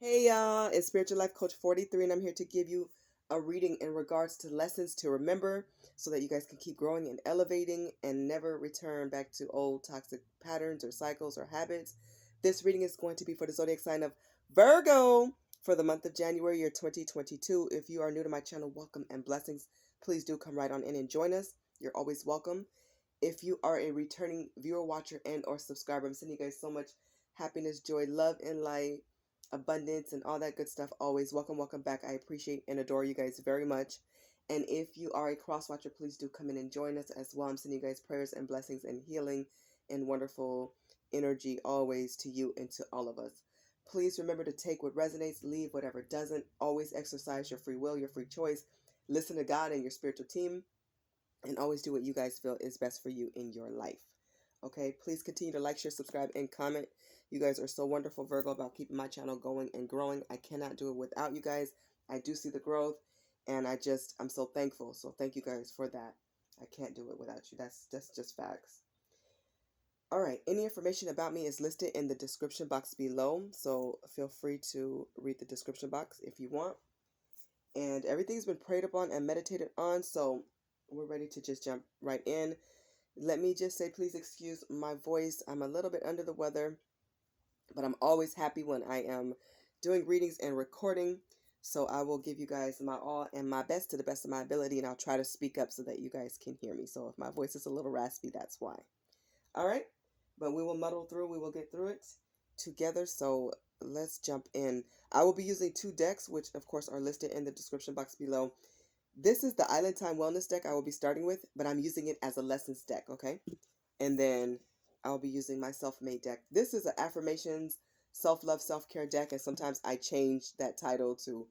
Hey y'all, it's Spiritual Life Coach 43, and I'm here to give you a reading in regards to lessons to remember so that you guys can keep growing and elevating and never return back to old toxic patterns or cycles or habits. This reading is going to be for the zodiac sign of Virgo for the month of January, year 2022. If you are new to my channel, welcome and blessings. Please do come right on in and join us. You're always welcome. If you are a returning viewer, watcher, and or subscriber, I'm sending you guys so much happiness, joy, love, and light, abundance, and all that good stuff. Always welcome back. I appreciate and adore you guys very much. And if you are a cross watcher, please do come in and join us as well. I'm sending you guys prayers and blessings and healing and wonderful energy always to you and to all of us. Please remember to take what resonates, leave whatever doesn't. Always exercise your free will, your free choice. Listen to God and your spiritual team, and always do what you guys feel is best for you in your life. Okay, please continue to like, share, subscribe, and comment. You guys are so wonderful, Virgo, about keeping my channel going and growing. I cannot do it without you guys. I do see the growth, and I'm so thankful. So thank you guys for that. I can't do it without you. That's just facts. All right, any information about me is listed in the description box below, so feel free to read the description box if you want. And everything's been prayed upon and meditated on, so we're ready to just jump right in. Let me just say, please excuse my voice. I'm a little bit under the weather, but I'm always happy when I am doing readings and recording. So I will give you guys my all and my best to the best of my ability, and I'll try to speak up so that you guys can hear me. So if my voice is a little raspy, that's why. All right, but we will muddle through. We will get through it together. So let's jump in. I will be using two decks, which of course are listed in the description box below. This is the Island Time Wellness deck I will be starting with, but I'm using it as a lessons deck, okay? And then I'll be using my self-made deck. This is an affirmations, self-love, self-care deck, and sometimes I change that title to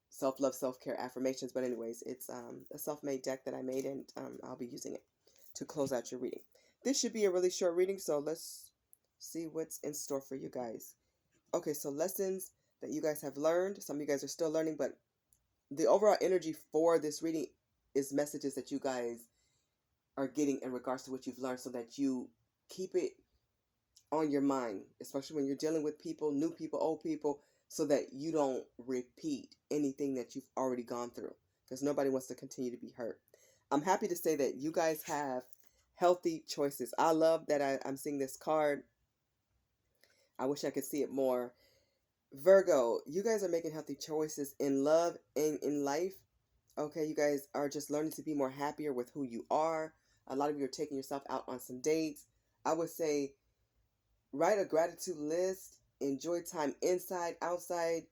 self-love, self-care affirmations. But anyways, it's a self-made deck that I made, and I'll be using it to close out your reading. This should be a really short reading, so let's see what's in store for you guys. Okay, so lessons that you guys have learned. Some of you guys are still learning, but the overall energy for this reading is messages that you guys are getting in regards to what you've learned so that you keep it on your mind, especially when you're dealing with people, new people, old people, so that you don't repeat anything that you've already gone through, because nobody wants to continue to be hurt. I'm happy to say that you guys have healthy choices. I love that I'm seeing this card. I wish I could see it more. Virgo, you guys are making healthy choices in love and in life. Okay, you guys are just learning to be more happier with who you are. A lot of you are taking yourself out on some dates. I would say write a gratitude list, enjoy time inside, outside,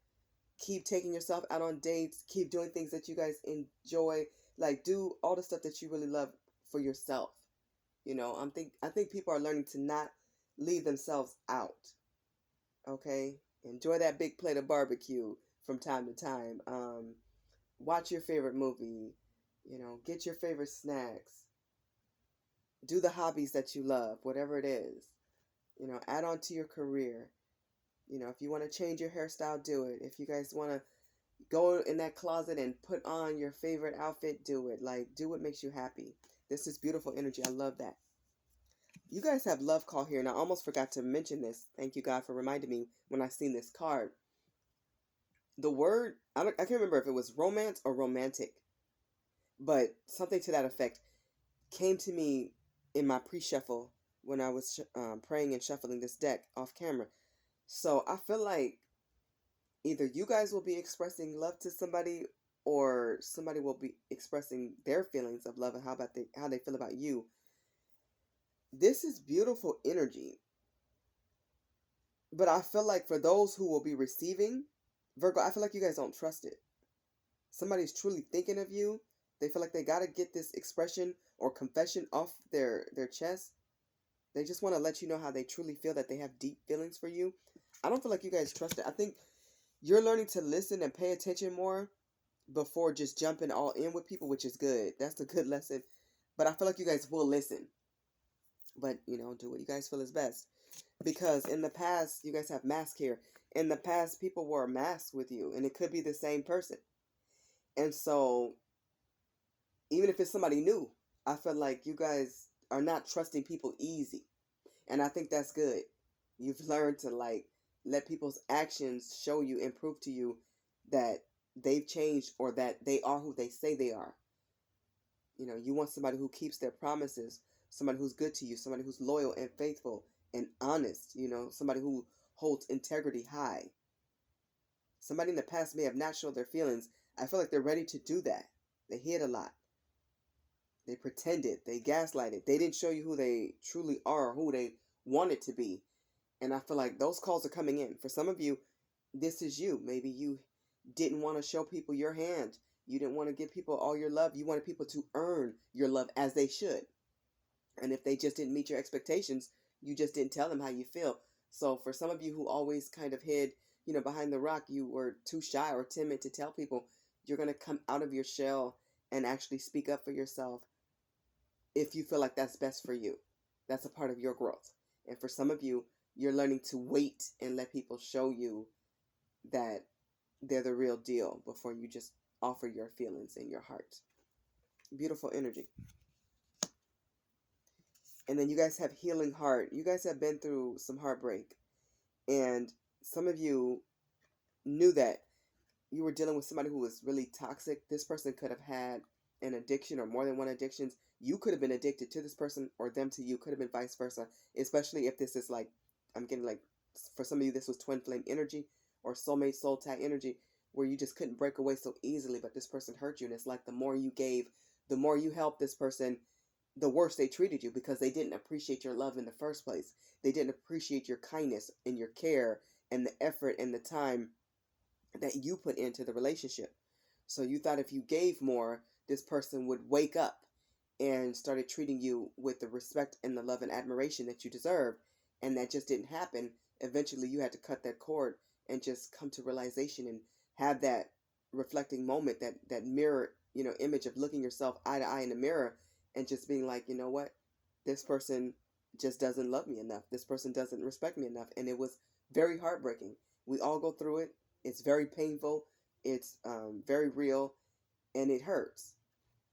keep taking yourself out on dates, keep doing things that you guys enjoy. Like, do all the stuff that you really love for yourself. You know, I think people are learning to not leave themselves out. Okay? Enjoy that big plate of barbecue from time to time. Watch your favorite movie, get your favorite snacks, do the hobbies that you love, whatever it is, add on to your career. If you want to change your hairstyle, do it. If you guys want to go in that closet and put on your favorite outfit, do it. Like, do what makes you happy. This is beautiful energy. I love that. You guys have love call here, and I almost forgot to mention this. Thank you, God, for reminding me when I seen this card. The word, I can't remember if it was romance or romantic, but something to that effect came to me in my pre-shuffle when I was praying and shuffling this deck off camera. So I feel like either you guys will be expressing love to somebody, or somebody will be expressing their feelings of love and how they feel about you. This is beautiful energy. But I feel like for those who will be receiving, Virgo, I feel like you guys don't trust it. Somebody's truly thinking of you. They feel like they got to get this expression or confession off their chest. They just want to let you know how they truly feel, that they have deep feelings for you. I don't feel like you guys trust it. I think you're learning to listen and pay attention more before just jumping all in with people, which is good. That's a good lesson. But I feel like you guys will listen. But, do what you guys feel is best. Because in the past, you guys have masks here. In the past, people wore masks with you, and it could be the same person. And so, even if it's somebody new, I feel like you guys are not trusting people easy. And I think that's good. You've learned to, like, let people's actions show you and prove to you that they've changed or that they are who they say they are. You know, you want somebody who keeps their promises, somebody who's good to you, somebody who's loyal and faithful and honest, you know, somebody who holds integrity high. Somebody in the past may have not showed their feelings. I feel like they're ready to do that. They hid a lot. They pretended. They gaslighted. They didn't show you who they truly are, who they wanted to be. And I feel like those calls are coming in. For some of you, this is you. Maybe you didn't want to show people your hand. You didn't want to give people all your love. You wanted people to earn your love as they should. And if they just didn't meet your expectations, you just didn't tell them how you feel. So for some of you who always kind of hid, you know, behind the rock, you were too shy or timid to tell people, you're going to come out of your shell and actually speak up for yourself if you feel like that's best for you. That's a part of your growth. And for some of you, you're learning to wait and let people show you that they're the real deal before you just offer your feelings and your heart. Beautiful energy. And then you guys have healing heart. You guys have been through some heartbreak. And some of you knew that you were dealing with somebody who was really toxic. This person could have had an addiction or more than one addictions. You could have been addicted to this person or them to you. Could have been vice versa. Especially if this is like, I'm getting like, for some of you, this was twin flame energy or soulmate, soul tie energy, where you just couldn't break away so easily, but this person hurt you. And it's like the more you gave, the more you helped this person, the worse they treated you because they didn't appreciate your love in the first place. They didn't appreciate your kindness and your care and the effort and the time that you put into the relationship. So you thought if you gave more, this person would wake up and started treating you with the respect and the love and admiration that you deserve. And that just didn't happen. Eventually you had to cut that cord and just come to realization and have that reflecting moment, that mirror, you know, image of looking yourself eye to eye in the mirror and just being like, you know what, this person just doesn't love me enough. This person doesn't respect me enough. And it was very heartbreaking. We all go through it. It's very painful. It's very real, and it hurts,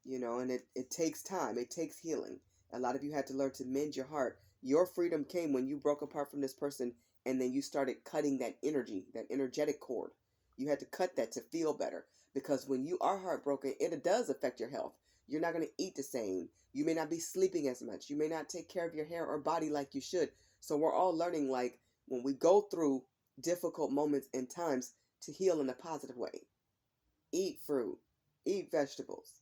you know, and it takes time. It takes healing. A lot of you had to learn to mend your heart. Your freedom came when you broke apart from this person, and then you started cutting that energy, that energetic cord. You had to cut that to feel better, because when you are heartbroken, it does affect your health. You're not going to eat the same. You may not be sleeping as much. You may not take care of your hair or body like you should. So we're all learning, like, when we go through difficult moments and times, to heal in a positive way. Eat fruit. Eat vegetables.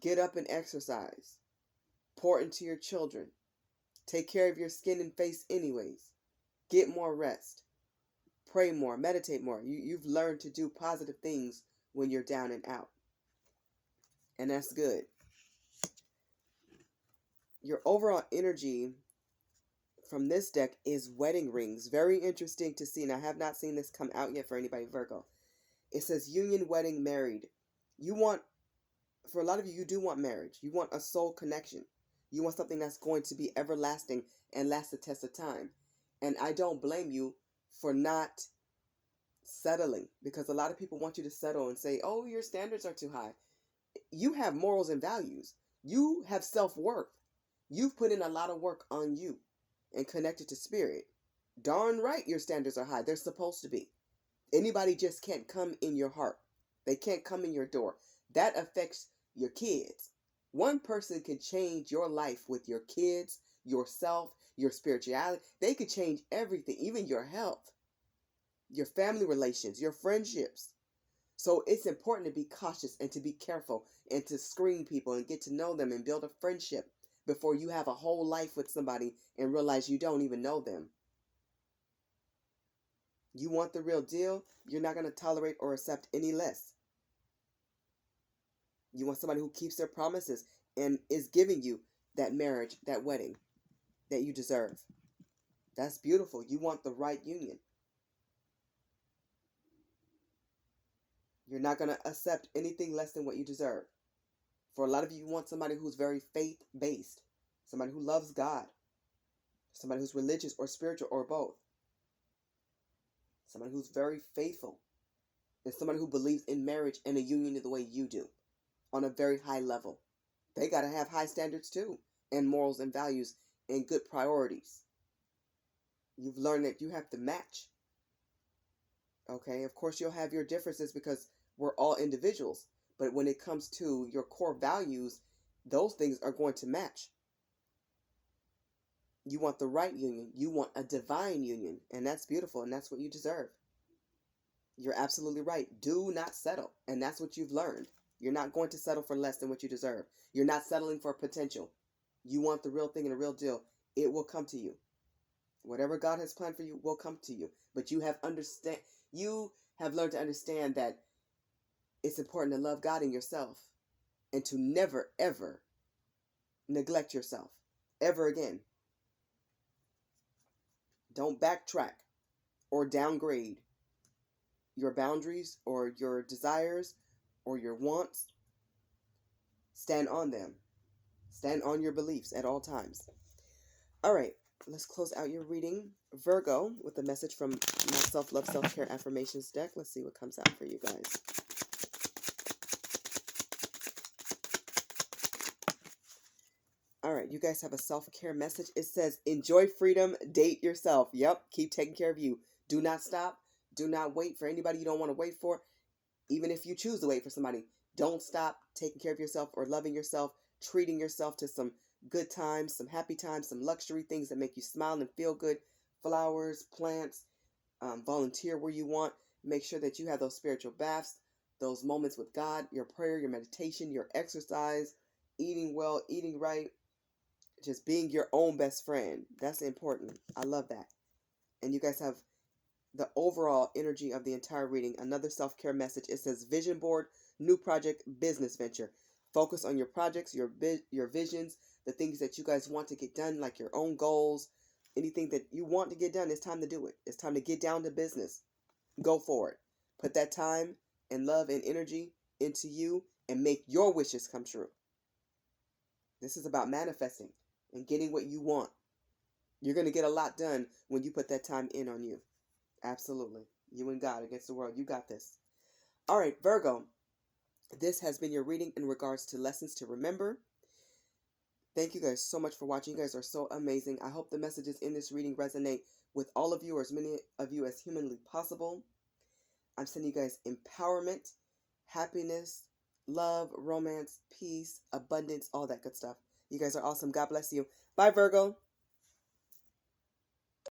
Get up and exercise. Pour into your children. Take care of your skin and face anyways. Get more rest. Pray more. Meditate more. You've learned to do positive things when you're down and out. And that's good. Your overall energy from this deck is wedding rings. Very interesting to see. And I have not seen this come out yet for anybody Virgo. It says union, wedding, married. You want, for a lot of you, you do want marriage. You want a soul connection. You want something that's going to be everlasting and last the test of time. And I don't blame you for not settling, because a lot of people want you to settle and say, oh, your standards are too high. You have morals and values. You have self-worth. You've put in a lot of work on you and connected to spirit. Darn right your standards are high. They're supposed to be. Anybody just can't come in your heart. They can't come in your door. That affects your kids. One person can change your life with your kids, yourself, your spirituality. They could change everything, even your health, your family relations, your friendships. So it's important to be cautious and to be careful and to screen people and get to know them and build a friendship before you have a whole life with somebody and realize you don't even know them. You want the real deal, you're not going to tolerate or accept any less. You want somebody who keeps their promises and is giving you that marriage, that wedding that you deserve. That's beautiful. You want the right union. You're not going to accept anything less than what you deserve. For a lot of you, you want somebody who's very faith-based, somebody who loves God, somebody who's religious or spiritual or both, somebody who's very faithful, and somebody who believes in marriage and a union the way you do, on a very high level. They got to have high standards too, and morals and values and good priorities. You've learned that you have to match. Okay, of course you'll have your differences because we're all individuals. But when it comes to your core values, those things are going to match. You want the right union. You want a divine union. And that's beautiful. And that's what you deserve. You're absolutely right. Do not settle. And that's what you've learned. You're not going to settle for less than what you deserve. You're not settling for potential. You want the real thing and the real deal. It will come to you. Whatever God has planned for you will come to you. But you have learned to understand that it's important to love God and yourself and to never, ever neglect yourself ever again. Don't backtrack or downgrade your boundaries or your desires or your wants. Stand on them. Stand on your beliefs at all times. All right, let's close out your reading. Virgo, with a message from my Self-Love, Self-Care Affirmations deck. Let's see what comes out for you guys. All right, you guys have a self-care message. It says, enjoy freedom, date yourself. Yep, keep taking care of you. Do not stop. Do not wait for anybody you don't want to wait for. Even if you choose to wait for somebody, don't stop taking care of yourself or loving yourself, treating yourself to some good times, some happy times, some luxury things that make you smile and feel good. Flowers, plants, volunteer where you want. Make sure that you have those spiritual baths, those moments with God, your prayer, your meditation, your exercise, eating well, eating right. Just being your own best friend. That's important. I love that. And you guys have the overall energy of the entire reading. Another self-care message. It says vision board, new project, business venture. Focus on your projects, your visions, the things that you guys want to get done, like your own goals. Anything that you want to get done, it's time to do it. It's time to get down to business. Go for it. Put that time and love and energy into you and make your wishes come true. This is about manifesting and getting what you want. You're going to get a lot done when you put that time in on you. Absolutely. You and God against the world. You got this. All right, Virgo. This has been your reading in regards to lessons to remember. Thank you guys so much for watching. You guys are so amazing. I hope the messages in this reading resonate with all of you, or as many of you as humanly possible. I'm sending you guys empowerment, happiness, love, romance, peace, abundance, all that good stuff. You guys are awesome. God bless you. Bye, Virgo.